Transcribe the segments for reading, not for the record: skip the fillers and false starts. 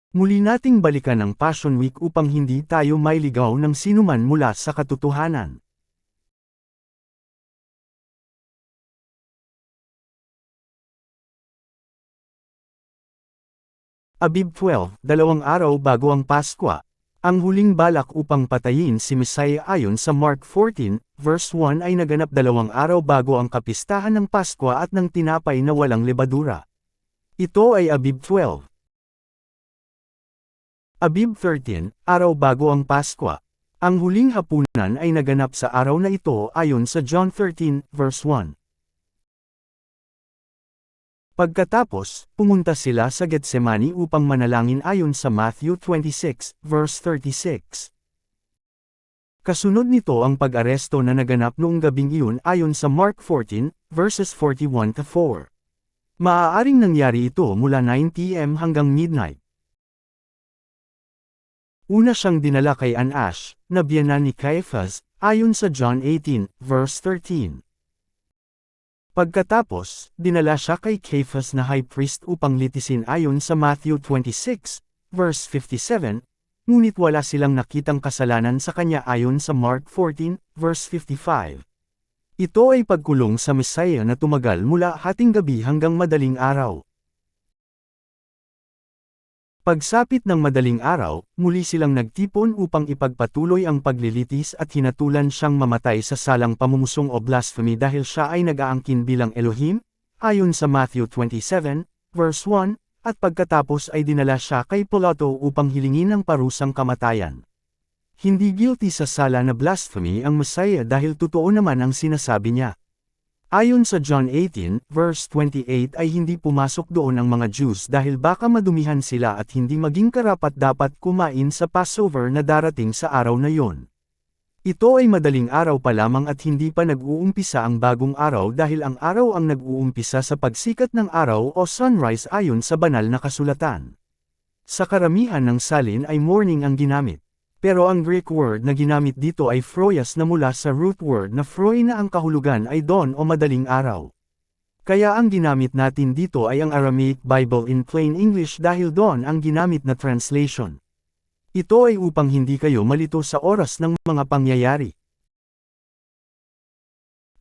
Muli nating balikan ang Passion Week upang hindi tayo mailigaw ng sinuman mula sa katotohanan. Abib 12, 2 araw bago ang Paskwa. Ang huling balak upang patayin si Messiah ayon sa Mark 14, verse 1 ay naganap 2 araw bago ang kapistahan ng Paskwa at ng tinapay na walang lebadura. Ito ay Abib 12. Abib 13, araw bago ang Paskwa. Ang huling hapunan ay naganap sa araw na ito ayon sa John 13, verse 1. Pagkatapos, pumunta sila sa Getsemani upang manalangin ayon sa Matthew 26, verse 36. Kasunod nito ang pag-aresto na naganap noong gabing iyon ayon sa Mark 14, verses 41-4. Maaaring nangyari ito mula 9 p.m. hanggang midnight. Una siyang dinala kay Annas, na biyenan ni Caiaphas, ayon sa John 18, verse 13. Pagkatapos, dinala siya kay Caiaphas na high priest upang litisin ayon sa Matthew 26, verse 57, ngunit wala silang nakitang kasalanan sa kanya ayon sa Mark 14, verse 55. Ito ay pagkulong sa Messiah na tumagal mula hating gabi hanggang madaling araw. Pagsapit ng madaling araw, muli silang nagtipon upang ipagpatuloy ang paglilitis at hinatulan siyang mamatay sa salang pamumusong o blasphemy dahil siya ay nag-aangkin bilang Elohim, ayon sa Matthew 27, verse 1, at pagkatapos ay dinala siya kay Pilato upang hilingin ang parusang kamatayan. Hindi guilty sa sala na blasphemy ang Messiah dahil totoo naman ang sinasabi niya. Ayon sa John 18, verse 28 ay hindi pumasok doon ang mga Jews dahil baka madumihan sila at hindi maging karapat-dapat kumain sa Passover na darating sa araw na yon. Ito ay madaling araw pa lamang at hindi pa nag-uumpisa ang bagong araw dahil ang araw ang nag-uumpisa sa pagsikat ng araw o sunrise ayon sa banal na kasulatan. Sa karamihan ng salin ay morning ang ginamit. Pero ang Greek word na ginamit dito ay phroias na mula sa root word na phroi na ang kahulugan ay dawn o madaling araw. Kaya ang ginamit natin dito ay ang Aramaic Bible in plain English dahil dawn ang ginamit na translation. Ito ay upang hindi kayo malito sa oras ng mga pangyayari.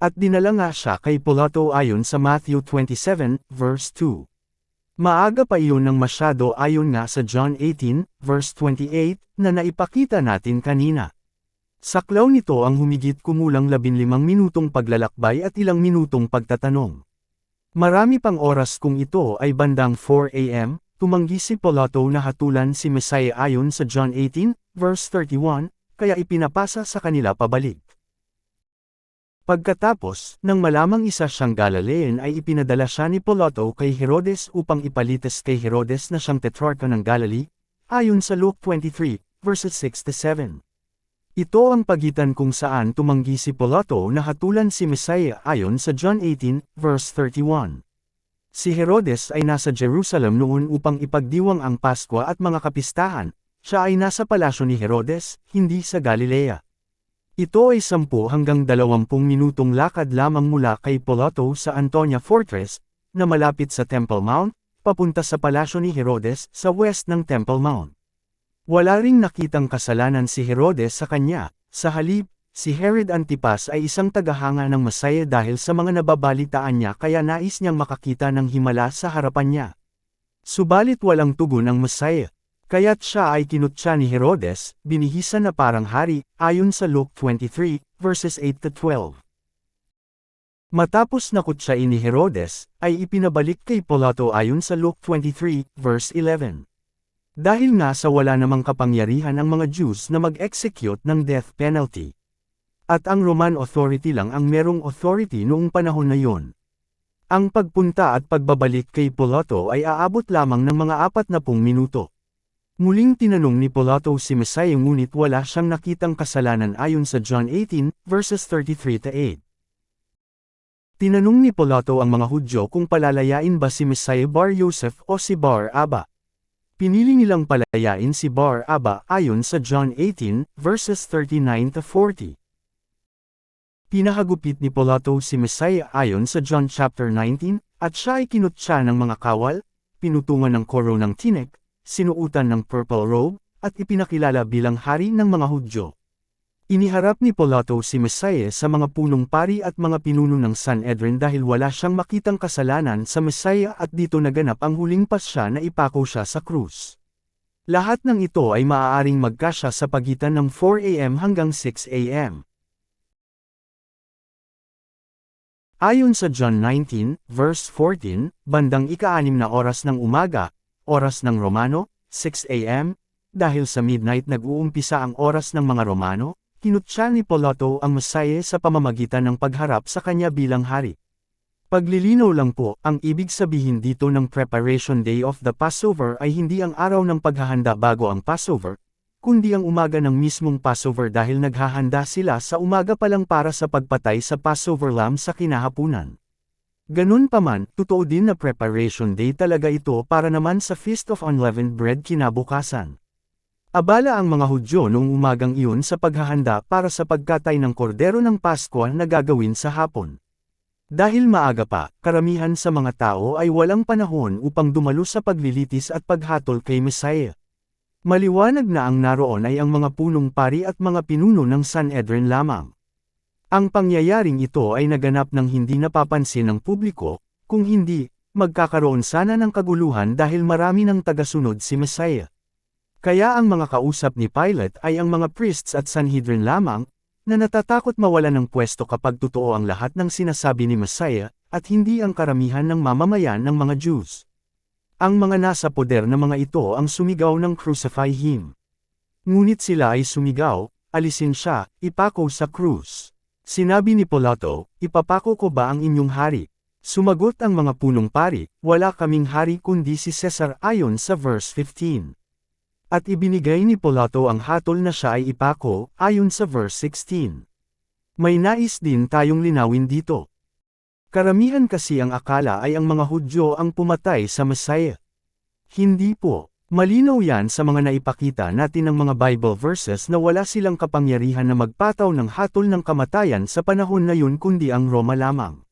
At dinala nga siya kay Pilato ayon sa Matthew 27, verse 2. Maaga pa iyon ng masyado ayon nga sa John 18, verse 28, na naipakita natin kanina. Saklaw nito ang humigit kumulang 15 minutong paglalakbay at ilang minutong pagtatanong. Marami pang oras kung ito ay bandang 4 a.m., tumanggi si Pilato na hatulan si Messiah ayon sa John 18, verse 31, kaya ipinapasa sa kanila pabalik. Pagkatapos, nang malamang isa siyang Galilean ay ipinadala siya ni Pilato kay Herodes upang ipalitis kay Herodes na siyang tetrarca ng Galilee, ayon sa Luke 23, verses 6-7. Ito ang pagitan kung saan tumanggi si Pilato na hatulan si Messiah ayon sa John 18, verse 31. Si Herodes ay nasa Jerusalem noon upang ipagdiwang ang Paskwa at mga kapistahan, siya ay nasa palasyo ni Herodes, hindi sa Galilea. Ito ay 10 hanggang 20 minutong lakad lamang mula kay Pilato sa Antonia Fortress, na malapit sa Temple Mount, papunta sa palasyo ni Herodes sa west ng Temple Mount. Wala ring nakitang kasalanan si Herodes sa kanya, sa halip, si Herod Antipas ay isang tagahanga ng Messiah dahil sa mga nababalitaan niya kaya nais niyang makakita ng himala sa harapan niya. Subalit walang tugon ang Messiah. Kaya't siya ay kinutya ni Herodes, binihisan na parang hari, ayon sa Luke 23, verses 8-12. Matapos nakutsain ni Herodes, ay ipinabalik kay Pilato ayon sa Luke 23, verse 11. Dahil nga sa wala namang kapangyarihan ang mga Jews na mag-execute ng death penalty. At ang Roman authority lang ang merong authority noong panahon na yon. Ang pagpunta at pagbabalik kay Pilato ay aabot lamang ng mga 40 minuto. Muling tinanong ni Pilato si Messiah ngunit wala siyang nakitang kasalanan ayon sa John 18, verses 33-8. Tinanong ni Pilato ang mga Hudyo kung palalayain ba si Messiah Bar Yosef o si Bar Abba. Pinili nilang palayain si Bar Abba ayon sa John 18, verses 39-40. Pinahagupit ni Pilato si Messiah ayon sa John chapter 19, at siya ay kinutya ng mga kawal, pinutungan ng koro ng tinik, sinuutan ng purple robe, at ipinakilala bilang hari ng mga Hudyo. Iniharap ni Pilato si Messiah sa mga punong pari at mga pinuno ng Sanhedrin dahil wala siyang makitang kasalanan sa Messiah at dito naganap ang huling pasya na ipako siya sa krus. Lahat ng ito ay maaaring magkasya sa pagitan ng 4 a.m. hanggang 6 a.m. Ayon sa John 19, verse 14, bandang ika-6 na oras ng umaga, oras ng Romano, 6 a.m., dahil sa midnight nag-uumpisa ang oras ng mga Romano, kinutya ni Pilato ang Messiah sa pamamagitan ng pagharap sa kanya bilang hari. Paglilinaw lang po, ang ibig sabihin dito ng Preparation Day of the Passover ay hindi ang araw ng paghahanda bago ang Passover, kundi ang umaga ng mismong Passover dahil naghahanda sila sa umaga pa lang para sa pagpatay sa Passover lamb sa kinahapunan. Ganun pa man, totoo din na Preparation Day talaga ito para naman sa Feast of Unleavened Bread kinabukasan. Abala ang mga Hudyo noong umagang iyon sa paghahanda para sa pagkatay ng kordero ng Pasko na gagawin sa hapon. Dahil maaga pa, karamihan sa mga tao ay walang panahon upang dumalo sa paglilitis at paghatol kay Messiah. Maliwanag na ang naroon ay ang mga punong pari at mga pinuno ng Sanhedrin lamang. Ang pangyayaring ito ay naganap ng hindi napapansin ng publiko, kung hindi, magkakaroon sana ng kaguluhan dahil marami ng tagasunod si Messiah. Kaya ang mga kausap ni Pilate ay ang mga priests at Sanhedrin lamang, na natatakot mawalan ng pwesto kapag totoo ang lahat ng sinasabi ni Messiah, at hindi ang karamihan ng mamamayan ng mga Jews. Ang mga nasa poder na mga ito ang sumigaw ng crucify him. Ngunit sila ay sumigaw, alisin siya, ipako sa krus. Sinabi ni Pilato, ipapako ko ba ang inyong hari? Sumagot ang mga punong pari, wala kaming hari kundi si Cesar ayon sa verse 15. At ibinigay ni Pilato ang hatol na siya ay ipako, ayon sa verse 16. May nais din tayong linawin dito. Karamihan kasi ang akala ay ang mga Hudyo ang pumatay sa Messiah. Hindi po. Malinaw yan sa mga naipakita natin ng mga Bible verses na wala silang kapangyarihan na magpataw ng hatol ng kamatayan sa panahon na yun kundi ang Roma lamang.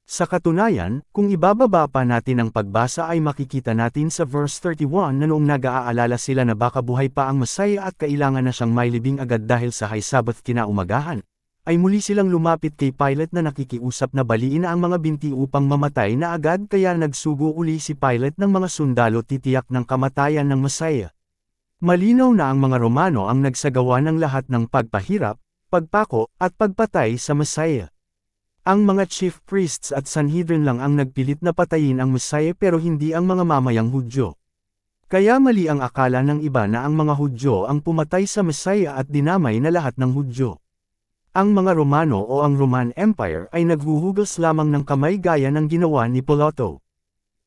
Sa katunayan, kung ibababa pa natin ang pagbasa ay makikita natin sa verse 31 na noong nag-aalala sila na baka buhay pa ang Messiah at kailangan na siyang mailibing agad dahil sa High Sabbath kinaumagahan, ay muli silang lumapit kay Pilate na nakikiusap na baliin na ang mga binti upang mamatay na agad kaya nagsugo uli si Pilate ng mga sundalo titiyak ng kamatayan ng Messiah. Malinaw na ang mga Romano ang nagsagawa ng lahat ng pagpahirap, pagpako, at pagpatay sa Messiah. Ang mga chief priests at Sanhedrin lang ang nagpilit na patayin ang Messiah pero hindi ang mga mamayang Hudyo. Kaya mali ang akala ng iba na ang mga Hudyo ang pumatay sa Messiah at dinamay na lahat ng Hudyo. Ang mga Romano o ang Roman Empire ay naghuhugas lamang ng kamay gaya ng ginawa ni Pilato.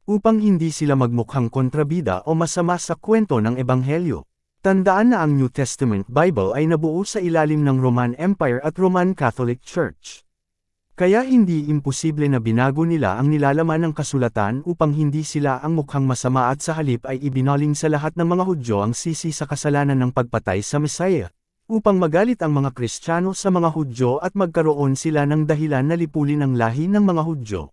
Upang hindi sila magmukhang kontrabida o masama sa kwento ng Ebanghelyo. Tandaan na ang New Testament Bible ay nabuo sa ilalim ng Roman Empire at Roman Catholic Church. Kaya hindi imposible na binago nila ang nilalaman ng kasulatan upang hindi sila ang mukhang masama at sa halip ay ibinaling sa lahat ng mga Hudyo ang sisi sa kasalanan ng pagpatay sa Messiah. Upang magalit ang mga Kristiyano sa mga Hudyo at magkaroon sila ng dahilan na lipulin ang lahi ng mga Hudyo.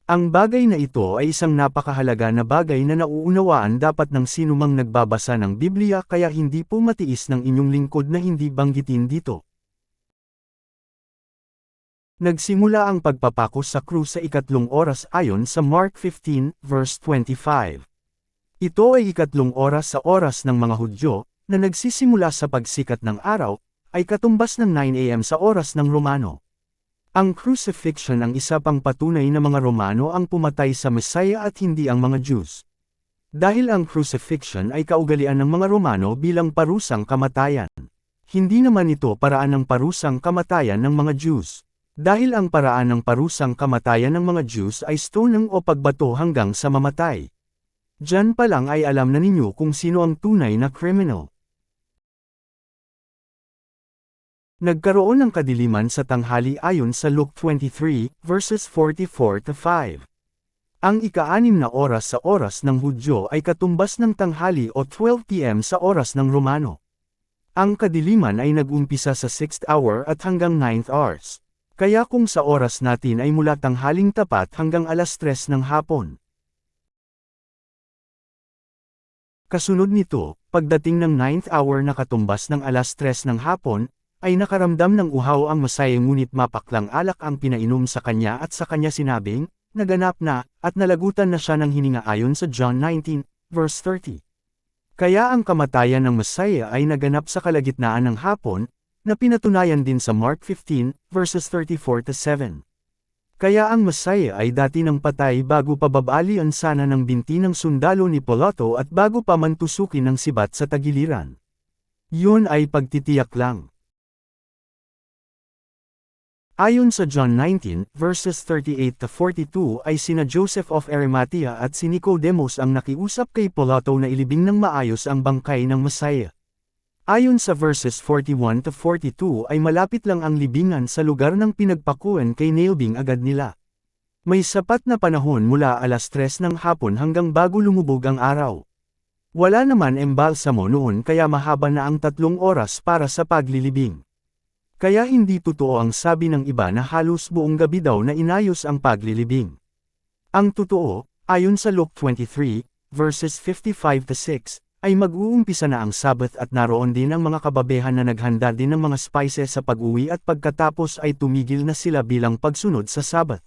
Ang bagay na ito ay isang napakahalaga na bagay na nauunawaan dapat ng sinumang nagbabasa ng Biblia kaya hindi po matiis ng inyong lingkod na hindi banggitin dito. Nagsimula ang pagpapako sa krus sa 3 oras ayon sa Mark 15, verse 25. Ito ay 3 oras sa oras ng mga Hudyo, na nagsisimula sa pagsikat ng araw, ay katumbas ng 9 a.m. sa oras ng Romano. Ang crucifixion ang isa pang patunay na mga Romano ang pumatay sa Messiah at hindi ang mga Jews. Dahil ang crucifixion ay kaugalian ng mga Romano bilang parusang kamatayan. Hindi naman ito paraan ng parusang kamatayan ng mga Jews. Dahil ang paraan ng parusang kamatayan ng mga Jews ay stoning o pagbato hanggang sa mamatay. Diyan pa lang ay alam na ninyo kung sino ang tunay na criminal. Nagkaroon ng kadiliman sa tanghali ayon sa Luke 23, verses 44-5. Ang ika-6 na oras sa oras ng Hudyo ay katumbas ng tanghali o 12 p.m. sa oras ng Romano. Ang kadiliman ay nag-umpisa sa 6th hour at hanggang 9th hours. Kaya kung sa oras natin ay mula tanghaling tapat hanggang 3:00 ng hapon. Kasunod nito, pagdating ng 9th hour na katumbas ng 3:00 ng hapon, ay nakaramdam ng uhaw ang Masaya ngunit mapaklang alak ang pinainom sa kanya at sa kanya sinabing, naganap na, at nalagutan na siya ng hininga ayon sa John 19, verse 30. Kaya ang kamatayan ng Masaya ay naganap sa kalagitnaan ng hapon, na pinatunayan din sa Mark 15, verses 34-7. Kaya ang Masaya ay dati ng patay bago pa babalian sana ng binti ng sundalo ni Pilato at bago pa man tusukin ng sibat sa tagiliran. Yun ay pagtitiyak lang. Ayon sa John 19, verses 38-42 ay sina Joseph of Arimathea at si Nicodemus ang nakiusap kay Pilato na ilibing ng maayos ang bangkay ng Masaya. Ayon sa verses 41-42 ay malapit lang ang libingan sa lugar ng pinagpakuan kay nailbing agad nila. May sapat na panahon mula 3:00 ng hapon hanggang bago lumubog ang araw. Wala naman embalsamo noon kaya mahaba na ang 3 oras para sa paglilibing. Kaya hindi totoo ang sabi ng iba na halos buong gabi daw na inayos ang paglilibing. Ang totoo, ayon sa Luke 23, verses 55-6, ay mag-uumpisa na ang Sabbath at naroon din ang mga kababehan na naghanda din ng mga spices sa pag-uwi at pagkatapos ay tumigil na sila bilang pagsunod sa Sabbath.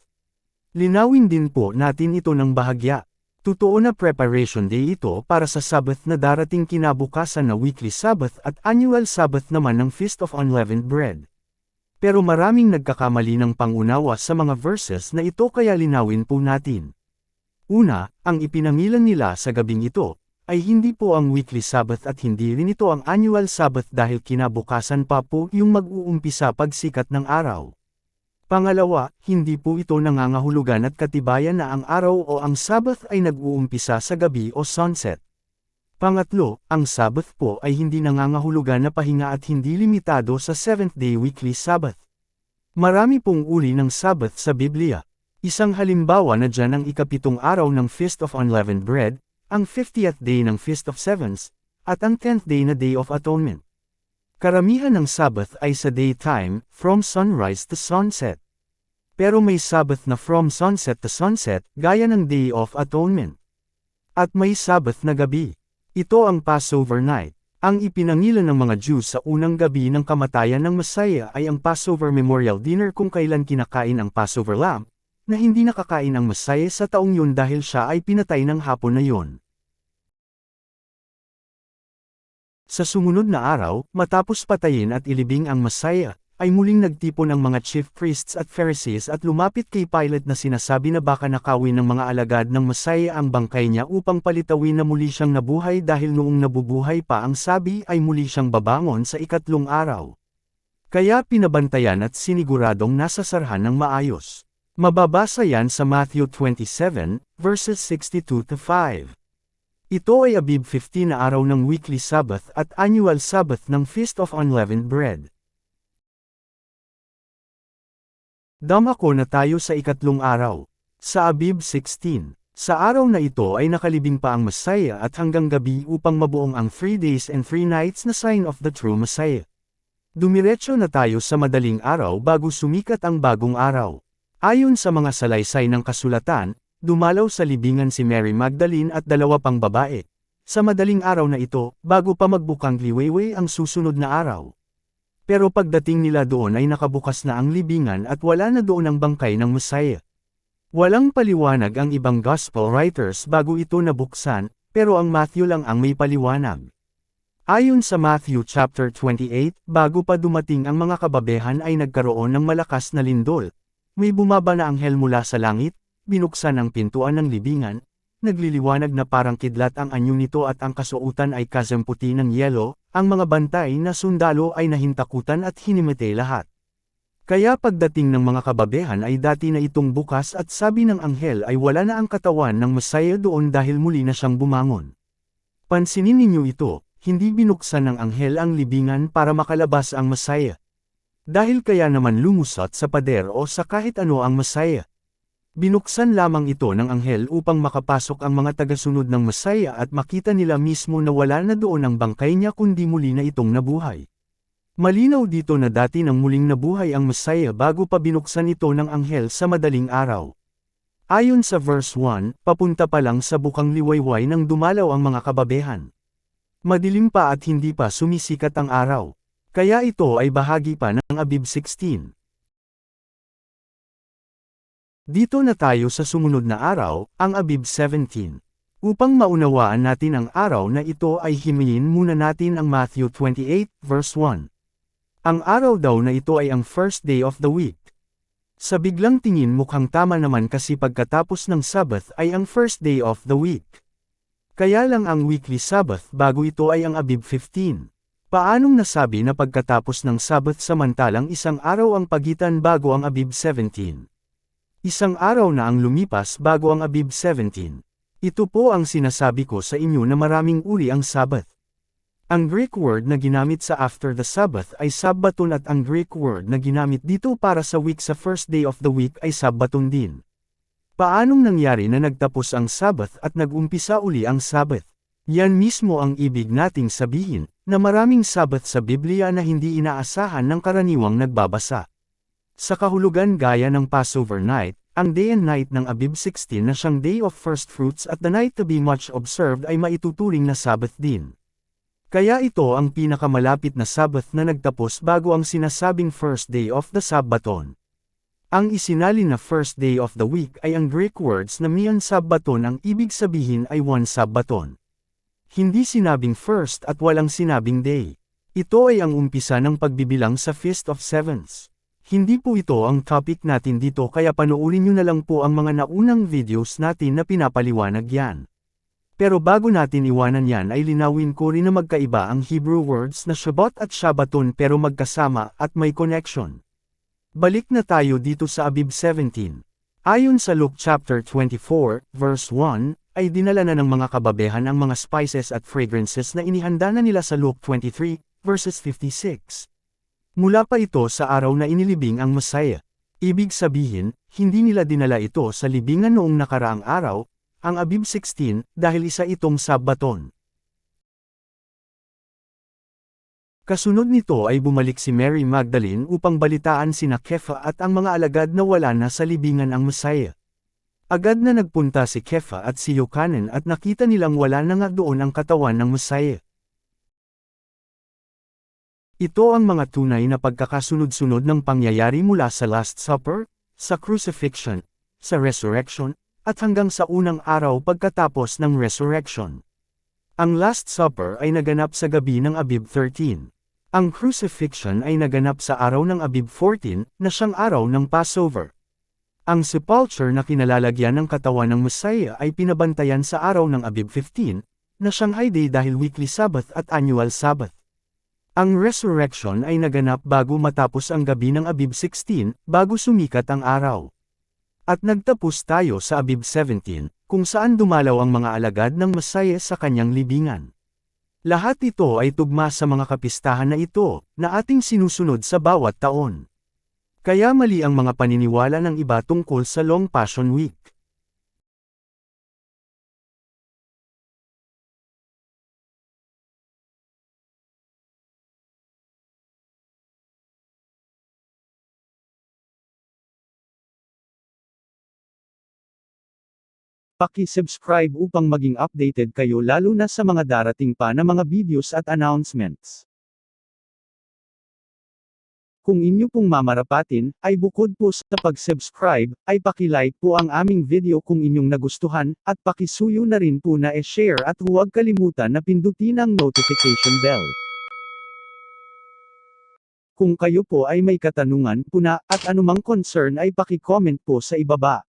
Linawin din po natin ito ng bahagya. Totoo na preparation day ito para sa Sabbath na darating kinabukasan na weekly Sabbath at annual Sabbath naman ng Feast of Unleavened Bread. Pero maraming nagkakamali ng pangunawa sa mga verses na ito kaya linawin po natin. Una, ang ipinangilan nila sa gabing ito, ay hindi po ang weekly Sabbath at hindi rin ito ang annual Sabbath dahil kinabukasan pa po yung mag-uumpisa pagsikat ng araw. Pangalawa, hindi po ito nangangahulugan at katibayan na ang araw o ang Sabbath ay nag-uumpisa sa gabi o sunset. Pangatlo, ang Sabbath po ay hindi nangangahulugan na pahinga at hindi limitado sa 7th-day weekly Sabbath. Marami pong uri ng Sabbath sa Biblia. Isang halimbawa na dyan ang ikapitong araw ng Feast of Unleavened Bread, ang 50th day ng Feast of Sevens, at ang 10th day na Day of Atonement. Karamihan ng Sabbath ay sa daytime, from sunrise to sunset. Pero may Sabbath na from sunset to sunset, gaya ng Day of Atonement. At may Sabbath na gabi. Ito ang Passover night. Ang ipinangilan ng mga Jews sa unang gabi ng kamatayan ng Masaya ay ang Passover Memorial Dinner kung kailan kinakain ang Passover lamb, na hindi nakakain ang Masaya sa taong yun dahil siya ay pinatay ng hapon na yun. Sa sumunod na araw, matapos patayin at ilibing ang Masaya, ay muling nagtipon ang mga chief priests at Pharisees at lumapit kay Pilate na sinasabi na baka nakawin ng mga alagad ng Masaya ang bangkay niya upang palitawin na muli siyang nabuhay dahil noong nabubuhay pa ang sabi ay muli siyang babangon sa ikatlong araw. Kaya pinabantayan at siniguradong nasasarhan ng maayos. Mababasa yan sa Matthew 27, verses 62-5. Ito ay Abib 15 na araw ng weekly Sabbath at annual Sabbath ng Feast of Unleavened Bread. Damako na tayo sa ikatlong araw. Sa Abib 16. Sa araw na ito ay nakalibing pa ang Masaya at hanggang gabi upang mabuong ang 3 days and 3 nights na sign of the true Masaya. Dumiretso na tayo sa madaling araw bago sumikat ang bagong araw. Ayon sa mga salaysay ng kasulatan, dumalaw sa libingan si Mary Magdalene at 2 pang babae. Sa madaling araw na ito, bago pa magbukang liwayway ang susunod na araw. Pero pagdating nila doon ay nakabukas na ang libingan at wala na doon ang bangkay ng Masaya. Walang paliwanag ang ibang gospel writers bago ito nabuksan, pero ang Matthew lang ang may paliwanag. Ayon sa Matthew chapter 28, bago pa dumating ang mga kababehan ay nagkaroon ng malakas na lindol. May bumaba na anghel mula sa langit, binuksan ang pintuan ng libingan, nagliliwanag na parang kidlat ang anyo nito at ang kasuotan ay kasamputi ng yelo, ang mga bantay na sundalo ay nahintakutan at hinimatay lahat. Kaya pagdating ng mga kababehan ay dati na itong bukas at sabi ng anghel ay wala na ang katawan ng Masaya doon dahil muli na siyang bumangon. Pansinin ninyo ito, hindi binuksan ng anghel ang libingan para makalabas ang Masaya. Dahil kaya naman lumusot sa pader o sa kahit ano ang Masaya. Binuksan lamang ito ng anghel upang makapasok ang mga tagasunod ng Masaya at makita nila mismo na wala na doon ang bangkay niya kundi muli na itong nabuhay. Malinaw dito na dati nang muling nabuhay ang Messiah bago pa binuksan ito ng anghel sa madaling araw. Ayon sa verse 1, papunta pa lang sa bukang liwayway nang dumalaw ang mga kababehan. Madilim pa at hindi pa sumisikat ang araw. Kaya ito ay bahagi pa ng Abib 16. Dito na tayo sa sumunod na araw, ang Abib 17. Upang maunawaan natin ang araw na ito ay himilin muna natin ang Matthew 28, verse 1. Ang araw daw na ito ay ang first day of the week. Sa biglang tingin mukhang tama naman kasi pagkatapos ng Sabbath ay ang first day of the week. Kaya lang ang weekly Sabbath bago ito ay ang Abib 15. Paanong nasabi na pagkatapos ng Sabbath samantalang isang araw ang pagitan bago ang Abib 17? Isang araw na ang lumipas bago ang Abib 17. Ito po ang sinasabi ko sa inyo na maraming uri ang Sabbath. Ang Greek word na ginamit sa after the Sabbath ay Sabbaton at ang Greek word na ginamit dito para sa week sa first day of the week ay Sabbaton din. Paanong nangyari na nagtapos ang Sabbath at nag-umpisa uli ang Sabbath? Yan mismo ang ibig nating sabihin, na maraming Sabbath sa Biblia na hindi inaasahan ng karaniwang nagbabasa. Sa kahulugan gaya ng Passover night, ang day and night ng Abib 16 na siyang day of first fruits at the night to be much observed ay maituturing na Sabbath din. Kaya ito ang pinakamalapit na Sabbath na nagtapos bago ang sinasabing first day of the Sabbaton. Ang isinalin na first day of the week ay ang Greek words na mian Sabbaton, ang ibig sabihin ay one Sabbaton. Hindi sinabing first at walang sinabing day. Ito ay ang umpisa ng pagbibilang sa Feast of Sevens. Hindi po ito ang topic natin dito kaya panoorin nyo na lang po ang mga naunang videos natin na pinapaliwanag yan. Pero bago natin iwanan yan ay linawin ko rin na magkaiba ang Hebrew words na Shabbat at Shabbaton pero magkasama at may connection. Balik na tayo dito sa Abib 17. Ayon sa Luke chapter 24, verse 1, ay dinala na ng mga kababehan ang mga spices at fragrances na inihanda na nila sa Luke 23, verses 56. Mula pa ito sa araw na inilibing ang Messiah. Ibig sabihin, hindi nila dinala ito sa libingan noong nakaraang araw, ang Abib 16, dahil isa itong Sabbaton. Kasunod nito ay bumalik si Mary Magdalene upang balitaan sina Kefa at ang mga alagad na wala na sa libingan ang Messiah. Agad na nagpunta si Kefa at si Yochanan at nakita nilang wala na nga doon ang katawan ng Messiah. Ito ang mga tunay na pagkakasunod-sunod ng pangyayari mula sa Last Supper, sa Crucifixion, sa Resurrection, at hanggang sa unang araw pagkatapos ng Resurrection. Ang Last Supper ay naganap sa gabi ng Abib 13. Ang Crucifixion ay naganap sa araw ng Abib 14, na siyang araw ng Passover. Ang sepulture na kinalalagyan ng katawan ng Messiah ay pinabantayan sa araw ng Abib 15, na siyang high day dahil weekly Sabbath at annual Sabbath. Ang resurrection ay naganap bago matapos ang gabi ng Abib 16, bago sumikat ang araw. At nagtapos tayo sa Abib 17, kung saan dumalaw ang mga alagad ng Messiah sa kanyang libingan. Lahat ito ay tugma sa mga kapistahan na ito, na ating sinusunod sa bawat taon. Kaya mali ang mga paniniwala ng iba tungkol sa Long Passion Week. Paki-subscribe upang maging updated kayo lalo na sa mga darating pa na mga videos at announcements. Kung inyo pong mamarapatin, ay bukod po sa pag-subscribe, ay paki-like po ang aming video kung inyong nagustuhan, at paki-suyo na rin po na e-share at huwag kalimutan na pindutin ang notification bell. Kung kayo po ay may katanungan po na, at anumang concern ay paki-comment po sa ibaba.